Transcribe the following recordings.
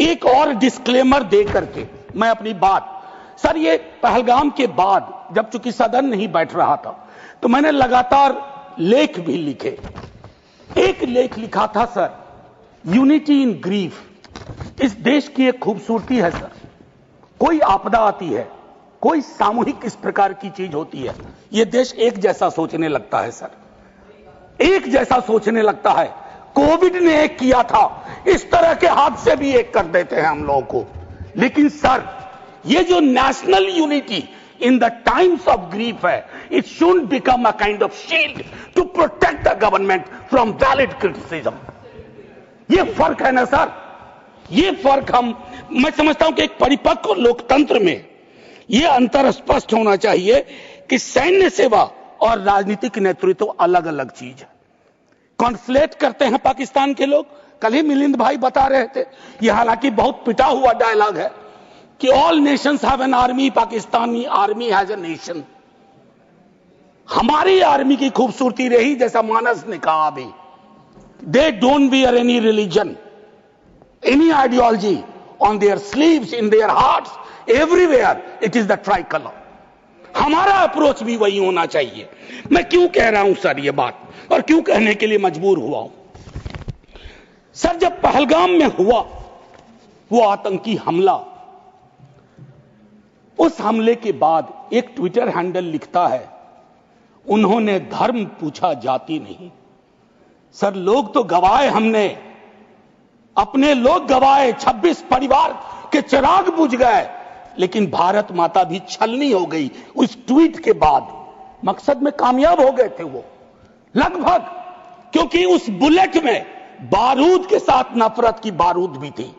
एक और डिस्क्लेमर दे करके मैं अपनी बात, सर ये पहलगाम के बाद जब चूंकि सदन नहीं बैठ रहा था तो मैंने लगातार लेख भी लिखे। एक लेख लिखा था सर, यूनिटी इन ग्रीफ। इस देश की एक खूबसूरती है सर, कोई आपदा आती है, कोई सामूहिक इस प्रकार की चीज होती है, यह देश एक जैसा सोचने लगता है सर, एक जैसा सोचने लगता है। कोविड ने एक किया था, इस तरह के हादसे भी एक कर देते हैं हम लोगों को। लेकिन सर ये जो national unity in the times of grief है, it should become a kind of shield to protect the government from valid criticism. ये फर्क है ना सर, ये फर्क मैं समझता हूं कि एक परिपक्व लोकतंत्र में यह अंतर स्पष्ट होना चाहिए कि सैन्य सेवा और राजनीतिक नेतृत्व अलग अलग चीज है। कॉन्फ्लेट करते हैं पाकिस्तान के लोग। कल ही मिलिंद भाई बता रहे थे, यह हालांकि बहुत पिटा हुआ डायलॉग है कि all Nations have an army, Pakistani army has a nation. हमारी आर्मी की खूबसूरती रही, जैसा मानस ने कहा अभी, they don't wear any religion, any ideology on their sleeves, in their hearts, everywhere it is the tricolour. हमारा अप्रोच भी वही होना चाहिए। मैं क्यों कह रहा हूं सर ये बात, और क्यों कहने के लिए मजबूर हुआ हूं सर, जब पहलगाम में हुआ वो आतंकी हमला, उस हमले के बाद एक ट्विटर हैंडल लिखता है, उन्होंने धर्म पूछा जाति नहीं। सर लोग तो गवाए, हमने अपने लोग गवाए, 26 परिवार के चिराग बुझ गए, लेकिन भारत माता भी छलनी हो गई उस ट्वीट के बाद। मकसद में कामयाब हो गए थे वो लगभग, क्योंकि उस बुलेट में बारूद के साथ नफरत की बारूद भी थी।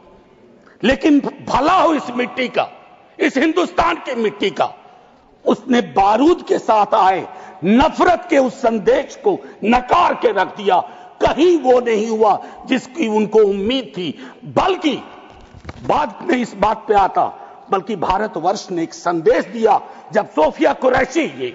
लेकिन भला हो इस मिट्टी का, इस हिंदुस्तान की मिट्टी का, उसने बारूद के साथ आए नफरत के उस संदेश को नकार के रख दिया। कहीं वो नहीं हुआ जिसकी उनको उम्मीद थी, बल्कि बाद में इस बात पे आता, बल्कि भारतवर्ष ने एक संदेश दिया जब सोफिया कुरैशी ये